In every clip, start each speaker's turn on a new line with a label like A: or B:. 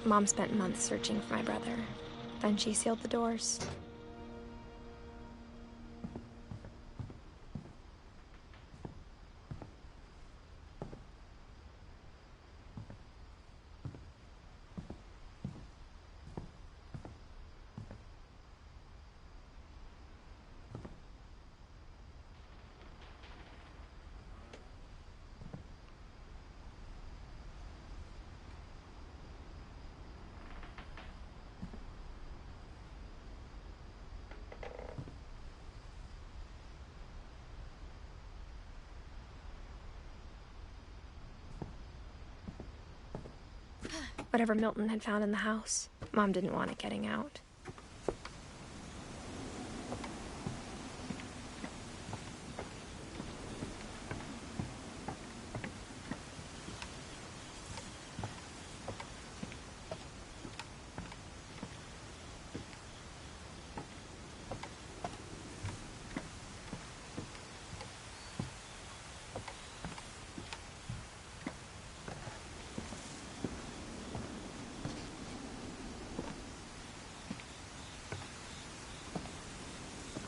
A: Mom spent months searching for my brother. Then she sealed the doors. Whatever Milton had found in the house, Mom didn't want it getting out.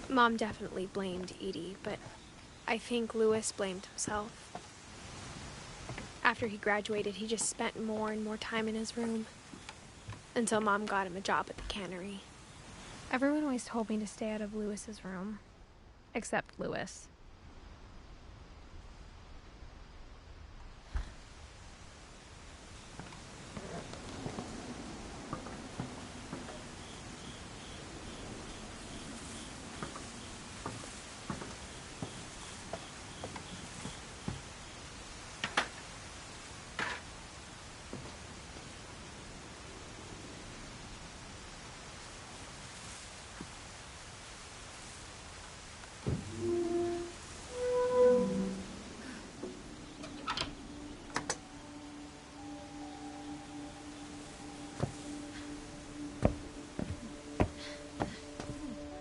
A: Mom definitely blamed Edie, but I think Louis blamed himself. After he graduated, he just spent more and more time in his room, until Mom got him a job at the cannery. Everyone always told me to stay out of Louis's room, except Louis.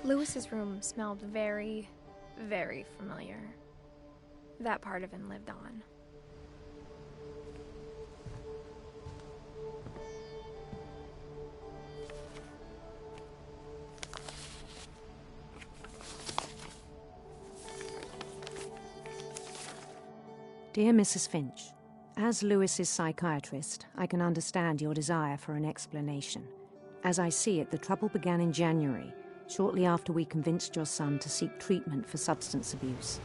A: Louis's room smelled very, very familiar. That part of him lived on.
B: Dear Mrs. Finch, as Louis's psychiatrist, I can understand your desire for an explanation. As I see it, the trouble began in January, shortly after we convinced your son to seek treatment for substance abuse.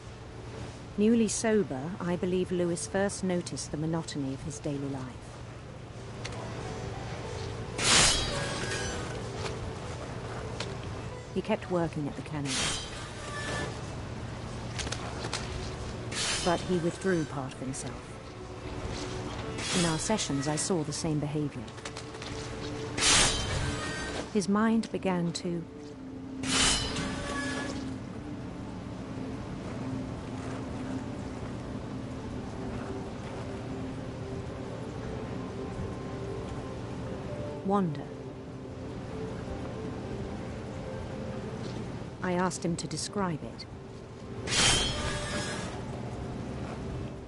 B: Newly sober, I believe Louis first noticed the monotony of his daily life. He kept working at the cannery, but he withdrew part of himself. In our sessions, I saw the same behavior. His mind began to wander. I asked him to describe it.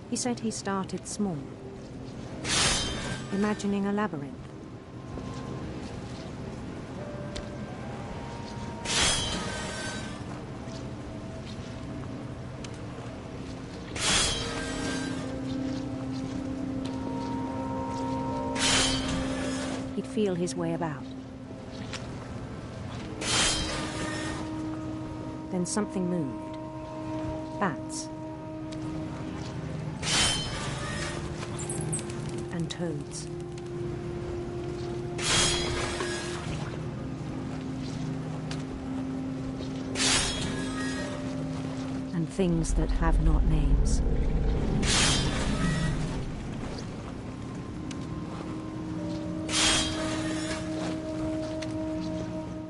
B: He said he started small, imagining a labyrinth. He'd feel his way about. Then something moved. Bats. And toads. And things that have not names.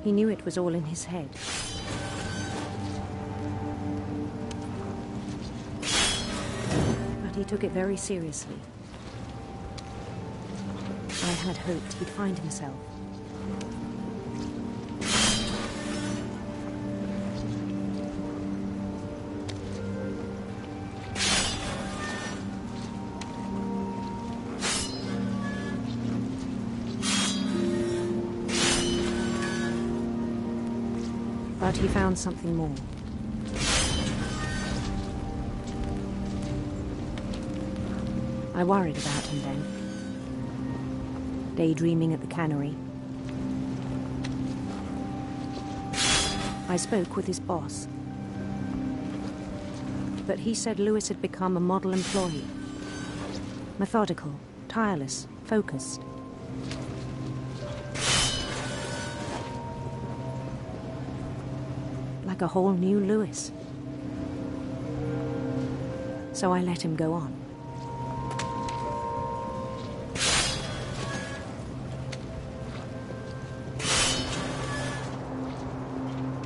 B: He knew it was all in his head. But he took it very seriously. I had hoped he'd find himself. But he found something more. I worried about him then. Daydreaming at the cannery. I spoke with his boss. But he said Lewis had become a model employee. Methodical, tireless, focused. Like a whole new Lewis. So I let him go on.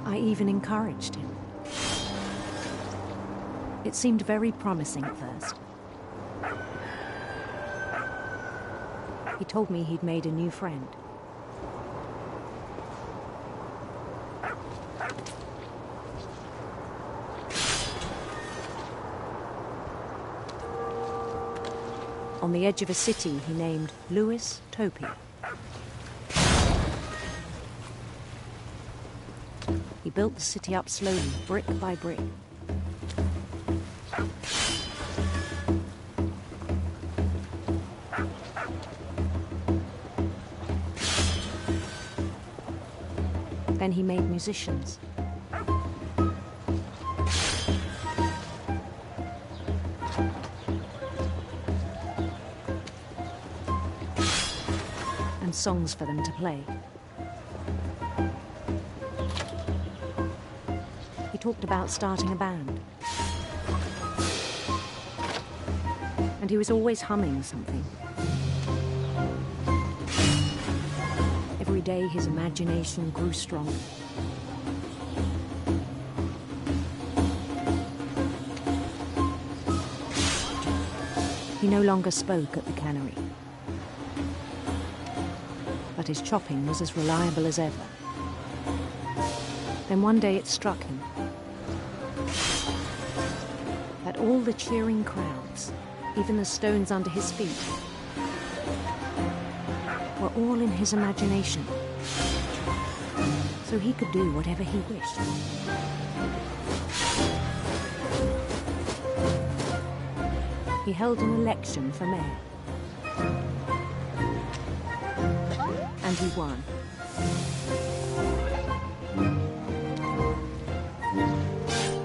B: I even encouraged him. It seemed very promising at first. He told me he'd made a new friend. On the edge of a city he named Lewis Topia. He built the city up slowly, brick by brick. Then he made musicians. And songs for them to play. He talked about starting a band. And he was always humming something. Every day his imagination grew stronger. He no longer spoke at the cannery. But his chopping was as reliable as ever. Then one day it struck him that all the cheering crowds, even the stones under his feet, were all in his imagination, so he could do whatever he wished. He held an election for mayor, and he won.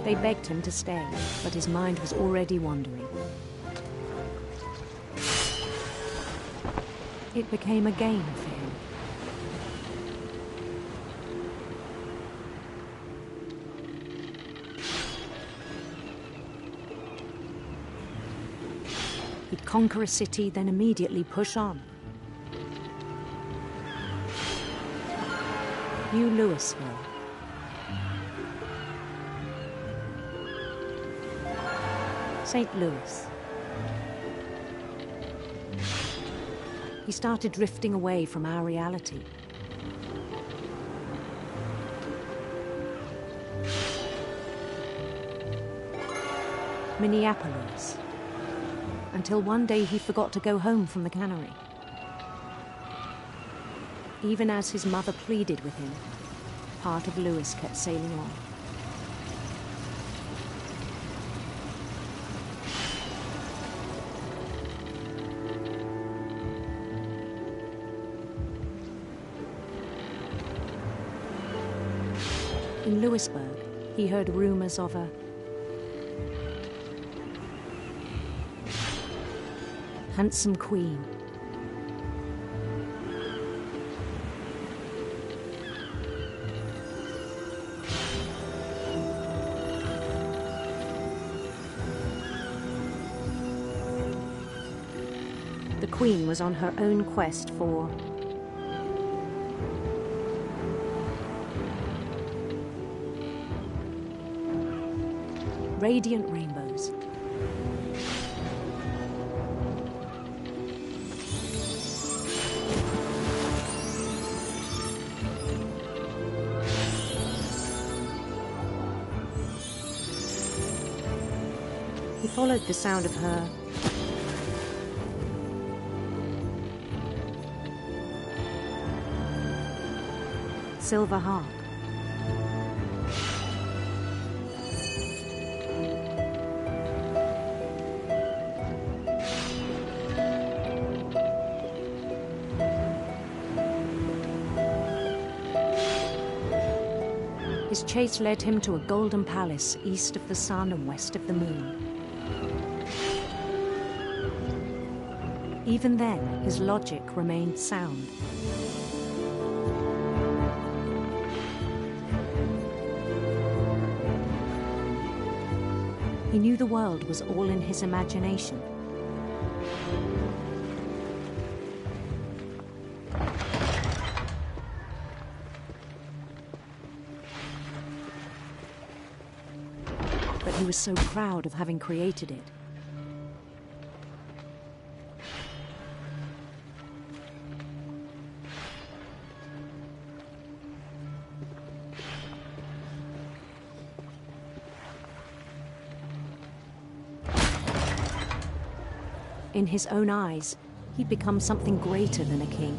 B: They begged him to stay, but his mind was already wandering. It became a game for him. He'd conquer a city, then immediately push on. New Louisville. St. Louis. He started drifting away from our reality. Minneapolis. Until one day he forgot to go home from the cannery. Even as his mother pleaded with him, part of Lewis kept sailing on. In Lewisburg, he heard rumors of a handsome queen. The queen was on her own quest for radiant rainbows. He followed the sound of her silver harp. His chase led him to a golden palace east of the sun and west of the moon. Even then, his logic remained sound. He knew the world was all in his imagination. But he was so proud of having created it. In his own eyes, he'd become something greater than a king.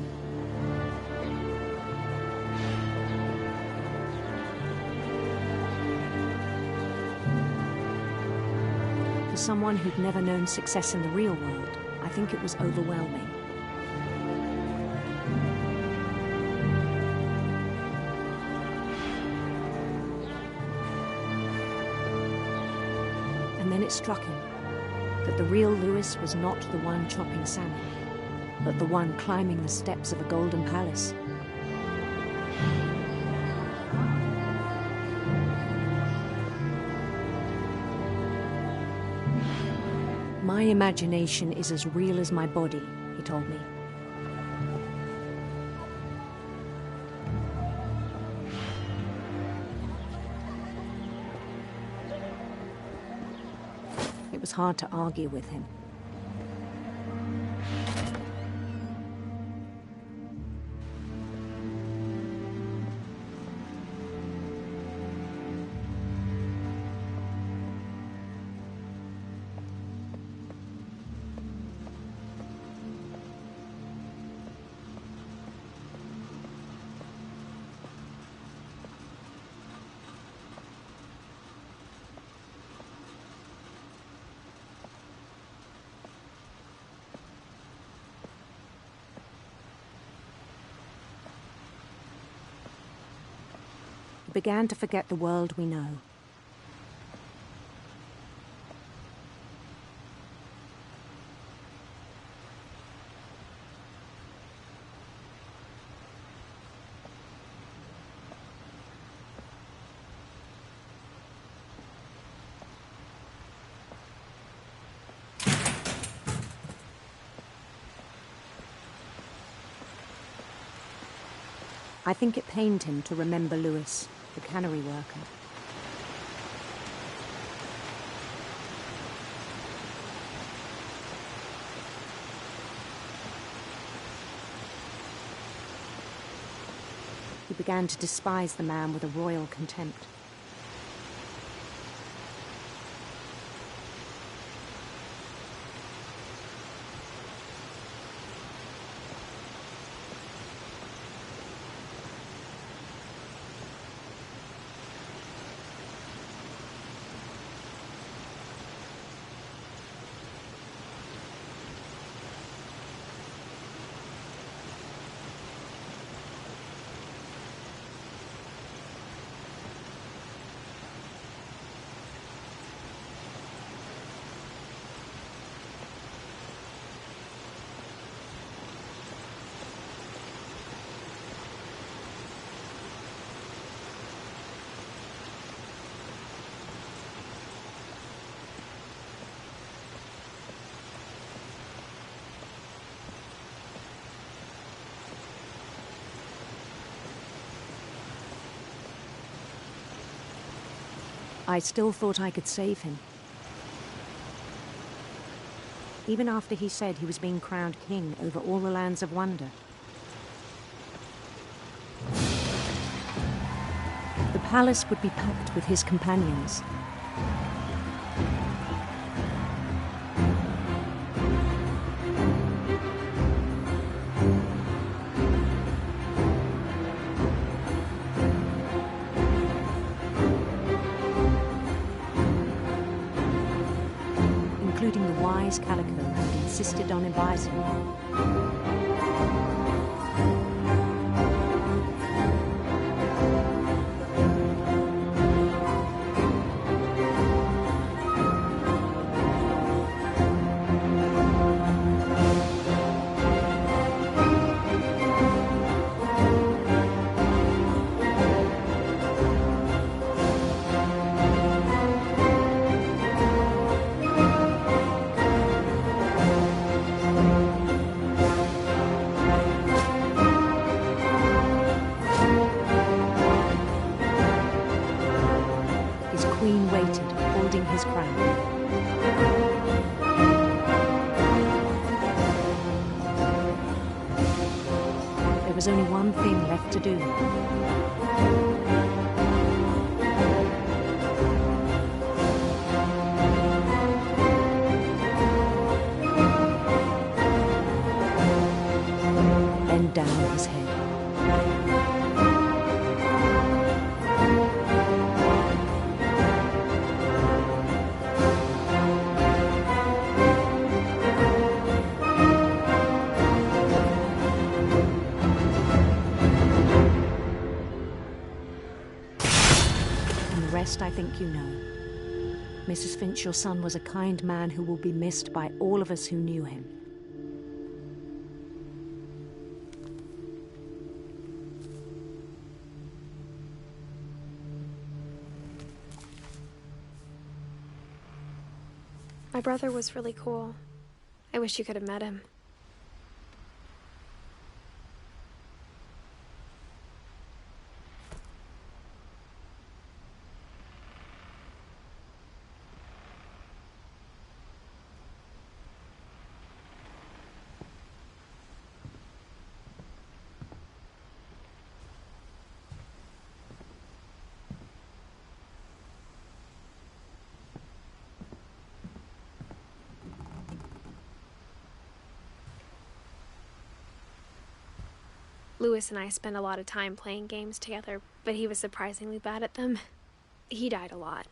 B: For someone who'd never known success in the real world, I think it was overwhelming. And then it struck him that the real Lewis was not the one chopping salmon, but the one climbing the steps of a golden palace. My imagination is as real as my body, he told me. It was hard to argue with him. Began to forget the world we know. I think it pained him to remember Lewis, the cannery worker. He began to despise the man with a royal contempt. I still thought I could save him. Even after he said he was being crowned king over all the lands of wonder. The palace would be packed with his companions. Including the wise Calico who insisted on advising him. There was only one thing left to do. Bend down his head. I think you know. Mrs. Finch, your son was a kind man who will be missed by all of us who knew him.
A: My brother was really cool. I wish you could have met him. Lewis and I spent a lot of time playing games together, but he was surprisingly bad at them. He died a lot.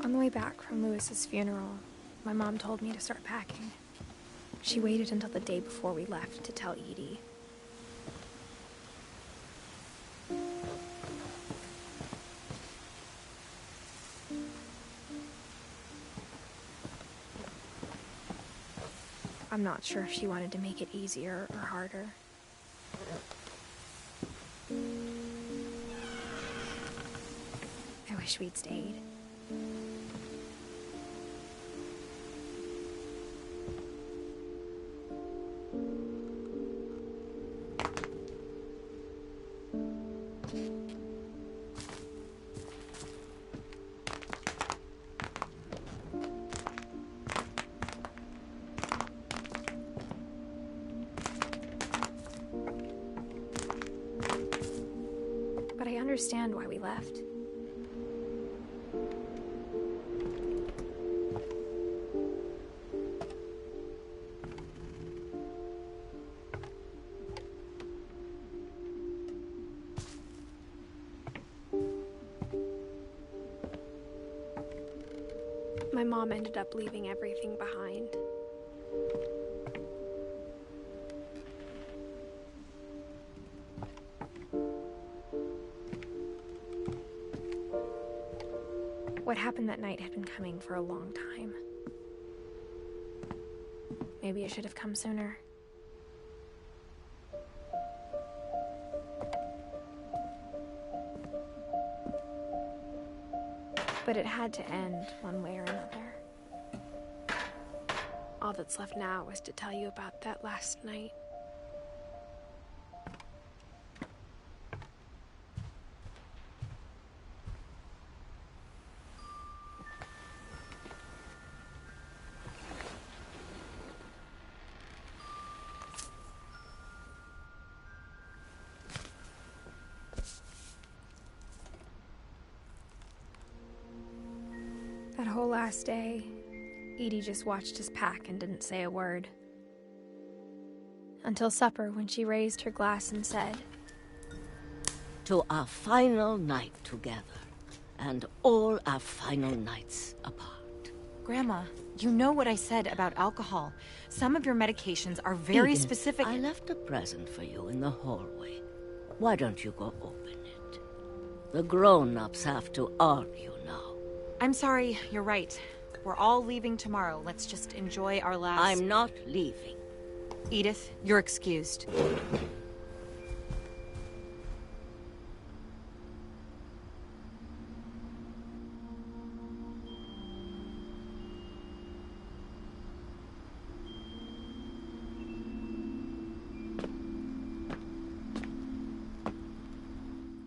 A: On the way back from Lewis's funeral, my mom told me to start packing. She waited until the day before we left to tell Edie. I'm not sure if she wanted to make it easier or harder. I wish we'd stayed. But I understand why we left. My mom ended up leaving everything behind. What happened that night had been coming for a long time. Maybe it should have come sooner. But it had to end one way or another. All that's left now is to tell you about that last night. That whole last day, Edie just watched us pack and didn't say a word. Until supper, when she raised her glass and said,
C: "To our final night together, and all our final nights apart."
D: Grandma, you know what I said about alcohol. Some of your medications are very
C: Edith,
D: specific.
C: I left a present for you in the hallway. Why don't you go open it? The grown-ups have to argue now.
D: I'm sorry, you're right. We're all leaving tomorrow. Let's just enjoy our last...
C: I'm not leaving.
D: Edith, you're excused.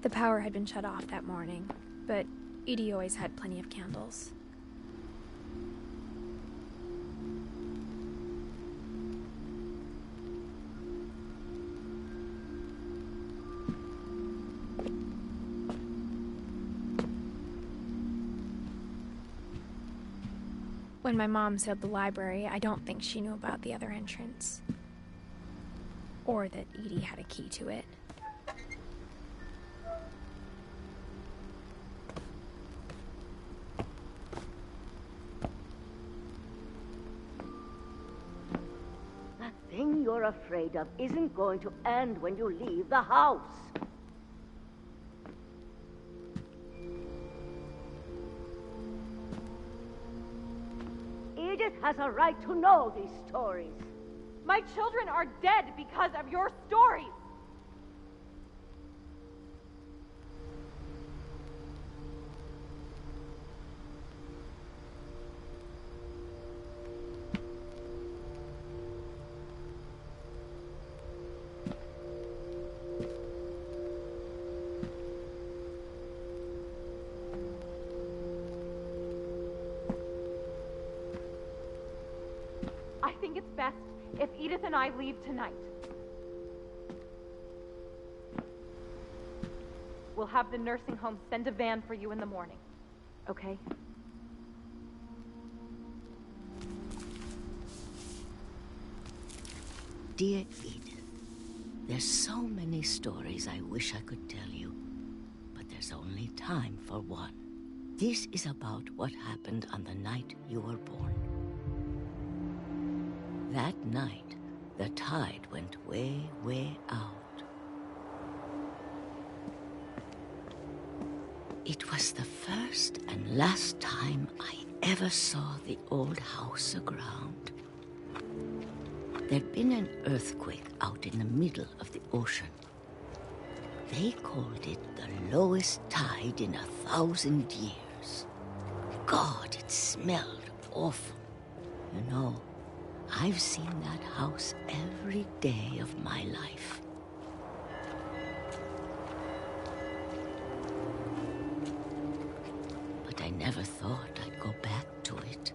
A: The power had been shut off that morning, but Edie always had plenty of candles. When my mom sealed the library, I don't think she knew about the other entrance. Or that Edie had a key to it.
C: That thing you're afraid of isn't going to end when you leave the house. Edith has a right to know these stories.
D: My children are dead because of your stories! I think it's best if Edith and I leave tonight. We'll have the nursing home send a van for you in the morning, okay?
C: Dear Edith, there's so many stories I wish I could tell you, but there's only time for one. This is about what happened on the night you were born. That night, the tide went way, way out. It was the first and last time I ever saw the old house aground. There'd been an earthquake out in the middle of the ocean. They called it the lowest tide in 1,000 years. God, it smelled awful. You know, I've seen that house every day of my life. But I never thought I'd go back to it.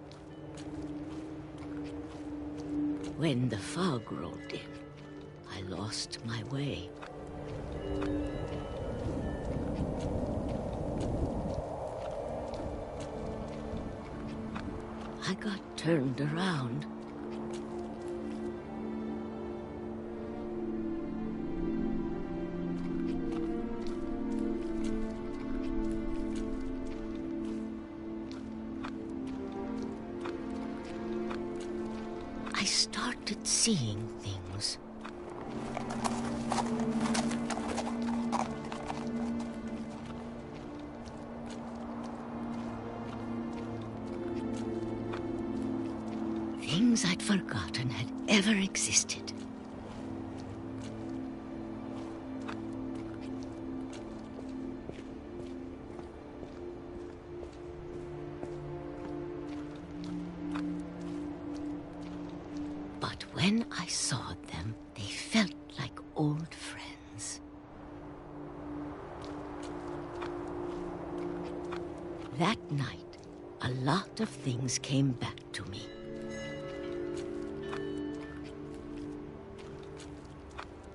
C: When the fog rolled in, I lost my way. I got turned around. I started seeing things. Things I'd forgotten had ever existed. But when I saw them, they felt like old friends. That night, a lot of things came back to me.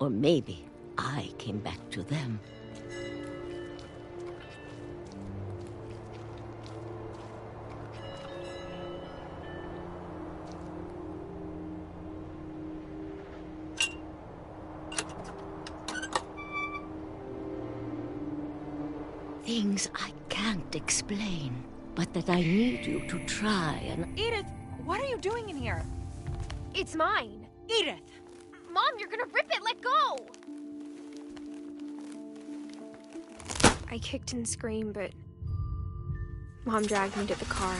C: Or maybe I came back to them. Things I can't explain, but that I need you to try and...
D: Edith, what are you doing in here?
A: It's mine.
D: Edith!
A: Mom, you're gonna rip it! Let go! I kicked and screamed, but Mom dragged me to the car.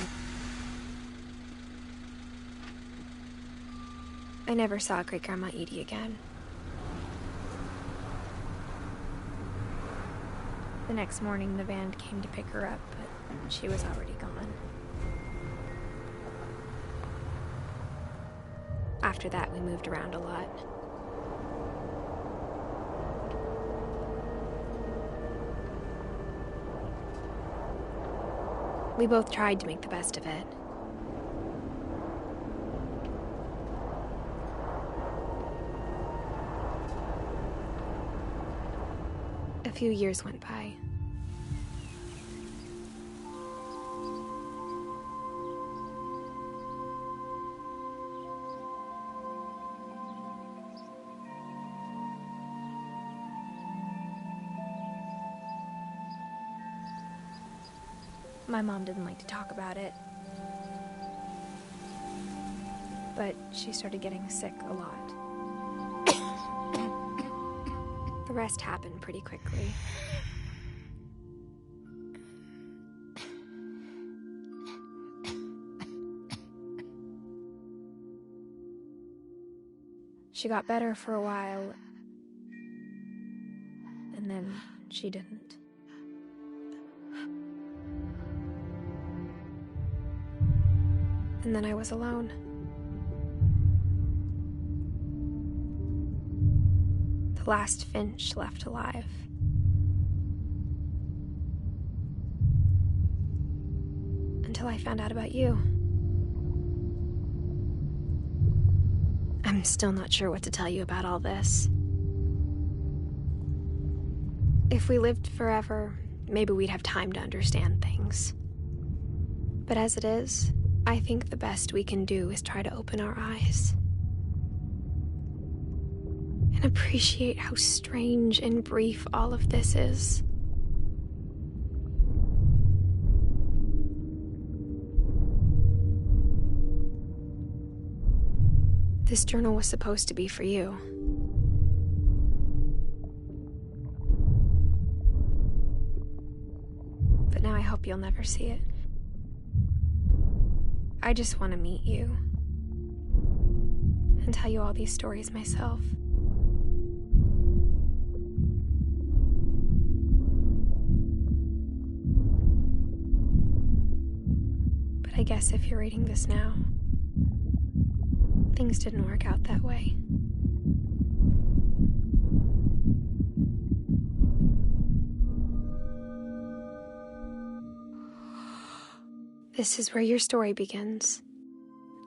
A: I never saw Great-Grandma Edie again. The next morning, the van came to pick her up, but she was already gone. After that, we moved around a lot. We both tried to make the best of it. A few years went by. My mom didn't like to talk about it, but she started getting sick a lot. The rest happened pretty quickly. She got better for a while, and then she didn't. And then I was alone. The last Finch left alive. Until I found out about you. I'm still not sure what to tell you about all this. If we lived forever, maybe we'd have time to understand things. But as it is, I think the best we can do is try to open our eyes. And appreciate how strange and brief all of this is. This journal was supposed to be for you. But now I hope you'll never see it. I just want to meet you and tell you all these stories myself. But I guess if you're reading this now, things didn't work out that way. This is where your story begins.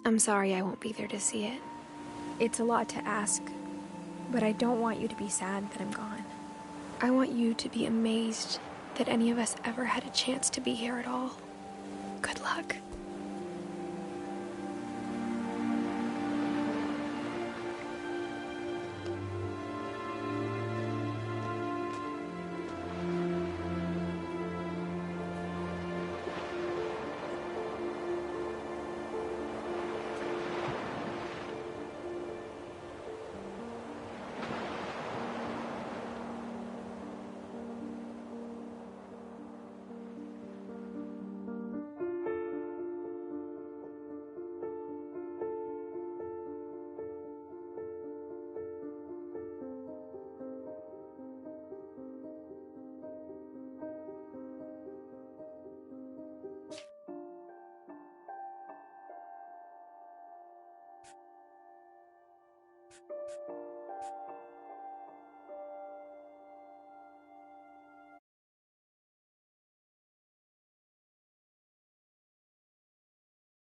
A: I'm sorry I won't be there to see it. It's a lot to ask, but I don't want you to be sad that I'm gone. I want you to be amazed that any of us ever had a chance to be here at all. Good luck.